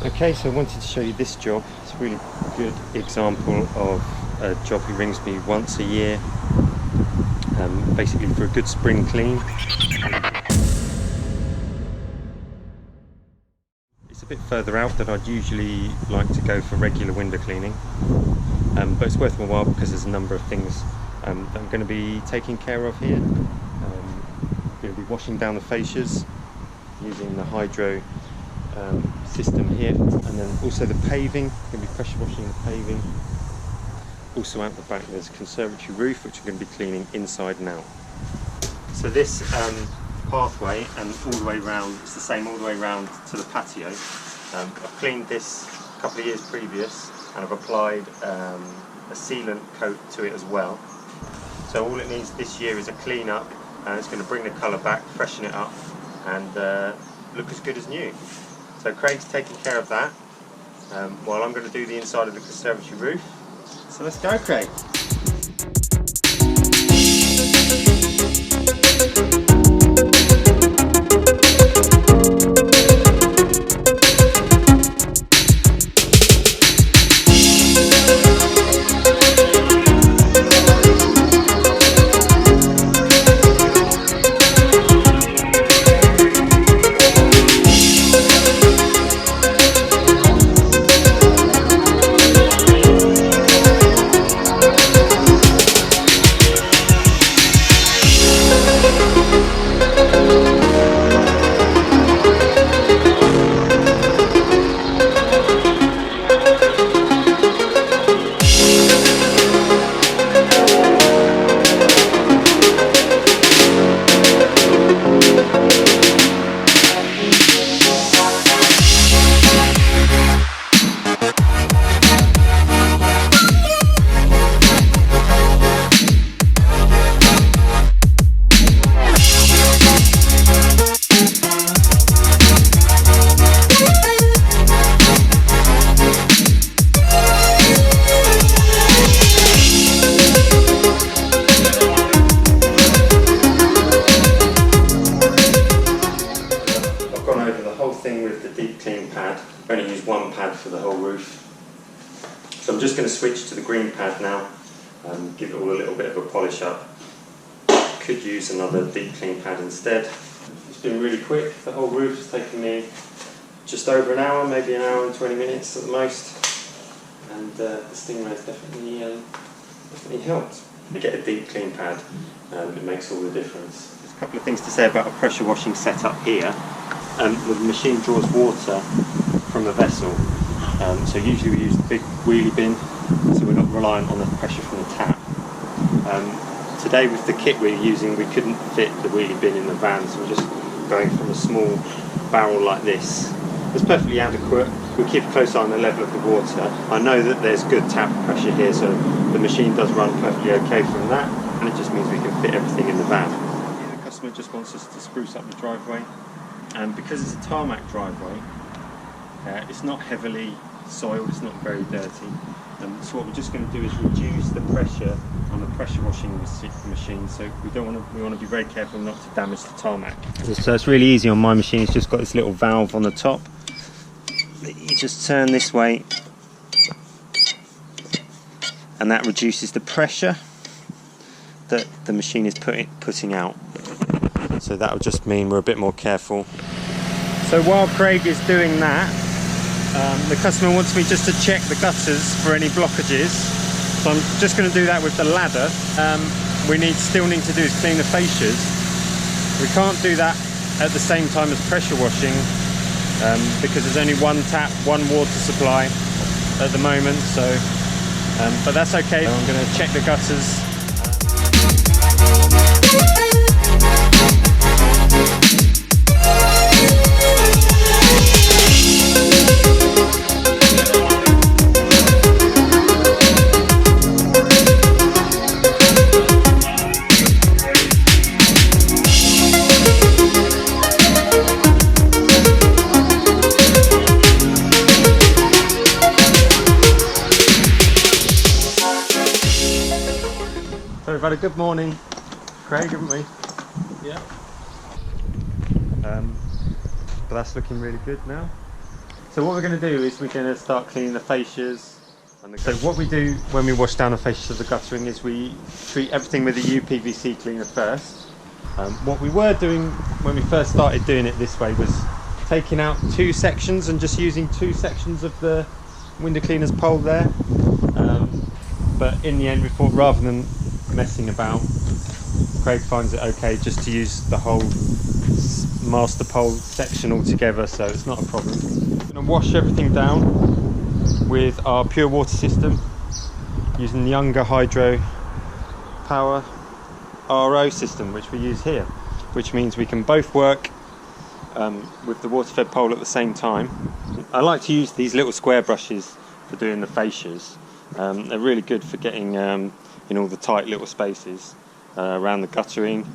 Okay, so I wanted to show you this job. It's a really good example of a job he rings me once a year, basically for a good spring clean. It's a bit further out than I'd usually like to go for regular window cleaning, but it's worth my while because there's a number of things that I'm going to be taking care of here. I'm going to be washing down the fascias using the hydro system here, and then also the paving. I'm going to be pressure washing the paving. Also out the back there's a conservatory roof which I'm going to be cleaning inside and out. So this pathway and all the way round, it's the same all the way round to the patio. I've cleaned this a couple of years previous and I've applied a sealant coat to it as well. So all it needs this year is a clean up, and it's going to bring the colour back, freshen it up and look as good as new. So Craig's taking care of that while I'm going to do the inside of the conservatory roof. So let's go, Craig. I only use one pad for the whole roof. So I'm just going to switch to the green pad now and give it all a little bit of a polish up. Could use another deep clean pad instead. It's been really quick. The whole roof's taken me just over an hour, maybe an hour and 20 minutes at the most. And the Stingray's definitely helped. You get a deep clean pad, it makes all the difference. There's a couple of things to say about a pressure washing setup here. The machine draws water from the vessel, so usually we use the big wheelie bin, so we're not reliant on the pressure from the tap. Today with the kit we're using, we couldn't fit the wheelie bin in the van, so we're just going from a small barrel like this. It's perfectly adequate. We keep a close eye on the level of the water. I know that there's good tap pressure here, so the machine does run perfectly okay from that, and it just means we can fit everything in the van. Here the customer just wants us to spruce up the driveway, and because it's a tarmac driveway, it's not heavily soiled, it's not very dirty. So what we're just going to do is reduce the pressure on the pressure washing machine. So we want to be very careful not to damage the tarmac. So it's really easy on my machine. It's just got this little valve on the top that you just turn this way, and that reduces the pressure that the machine is putting out. So that will just mean we're a bit more careful. So while Craig is doing that, the customer wants me just to check the gutters for any blockages. So I'm just going to do that with the ladder. We still need to do is clean the fascias. We can't do that at the same time as pressure washing because there's only one tap, one water supply at the moment. So, but that's okay. I'm going to check the gutters. So we've had a good morning, Craig, haven't we? Yeah. But that's looking really good now. So what we're going to do is we're going to start cleaning the fascias. So what we do when we wash down the fascias of the guttering is we treat everything with a UPVC cleaner first. What we were doing when we first started doing it this way was taking out 2 sections and just using 2 sections of the window cleaner's pole there. But in the end we thought rather than messing about, Craig finds it okay just to use the whole master pole section altogether, so it's not a problem. I'm going to wash everything down with our pure water system using the Unger Hydro Power RO system, which we use here, which means we can both work with the water fed pole at the same time. I like to use these little square brushes for doing the fascias. They're really good for getting in all the tight little spaces around the guttering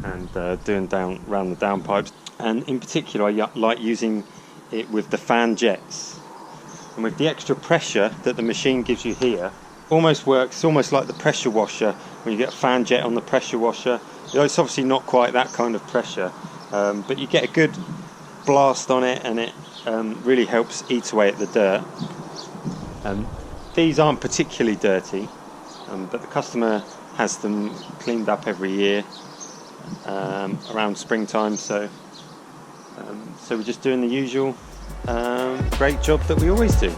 and doing down around the downpipes. And in particular I like using it with the fan jets, and with the extra pressure that the machine gives you here, almost works almost like the pressure washer when you get a fan jet on the pressure washer. It's obviously not quite that kind of pressure, but you get a good blast on it, and it really helps eat away at the dirt. These aren't particularly dirty, but the customer has them cleaned up every year around springtime, so we're just doing the usual great job that we always do.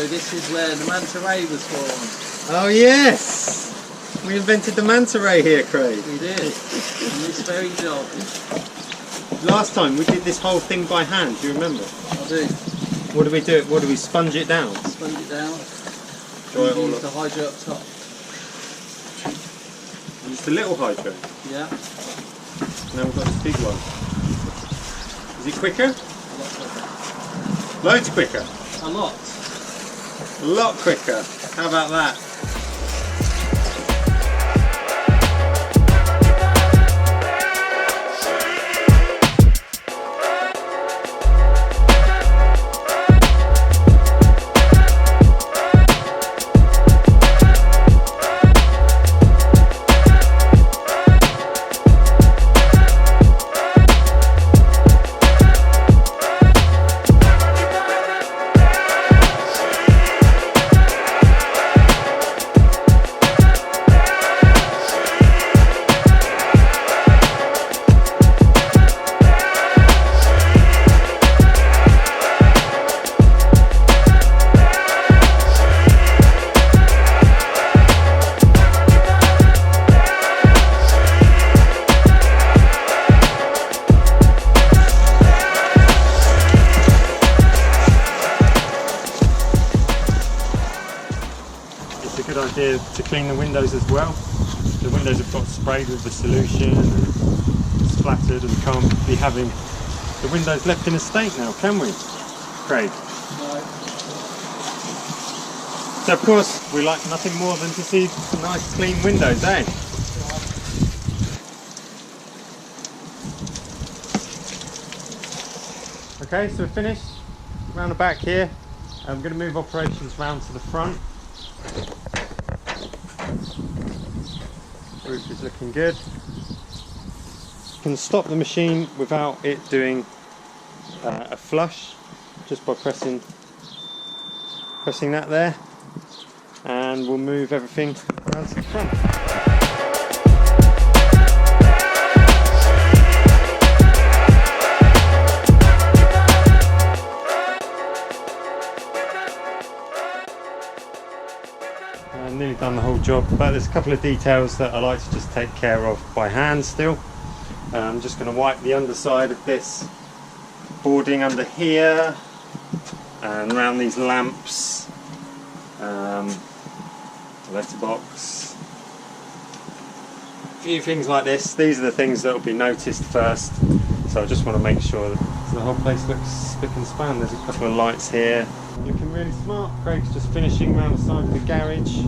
This is where the manta ray was born. Oh yes! We invented the manta ray here, Craig. We did. In this very job. Last time we did this whole thing by hand, do you remember? I do. What do we do? What do we sponge it down? Sponge it down. Dry it all use up. the hydro up top. Just a little hydro. Yeah. Now we've got this big one. Is it quicker? A lot quicker. Loads quicker. A lot. A lot quicker. How about that? Good idea to clean the windows as well. The windows have got sprayed with the solution and splattered, and can't be having the windows left in a state now, can we, Craig? No. So of course we like nothing more than to see nice clean windows, eh? Okay, so we're finished round the back here. I'm going to move operations round to the front. Roof is looking good. You can stop the machine without it doing a flush, just by pressing that there, and we'll move everything around to the front. Nearly done the whole job, but there's a couple of details that I like to just take care of by hand still. I'm just going to wipe the underside of this boarding under here and around these lamps, letterbox. A few things like this. These are the things that will be noticed first. So I just want to make sure that the whole place looks spick and span. There's a couple of lights here. Looking really smart. Craig's just finishing around the side of the garage.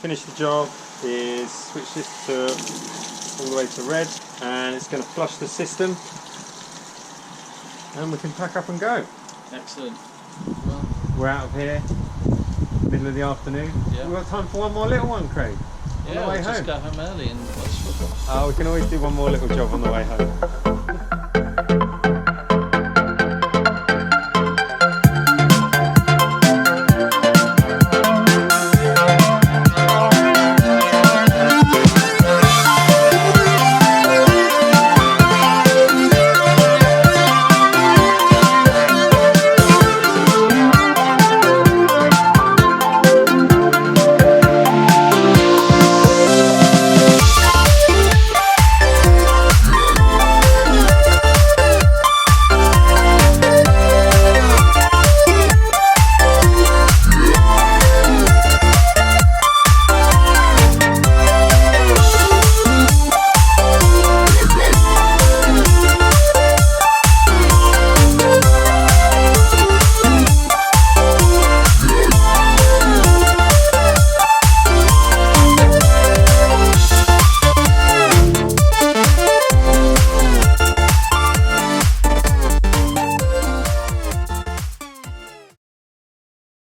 Finish the job is switch this to all the way to red, and it's going to flush the system, and we can pack up and go. Excellent. We're out of here, middle of the afternoon. Yeah. We've got time for one more little one, Craig. On the way we'll home. just go home early and watch football. Oh, we can always do one more little job on the way home.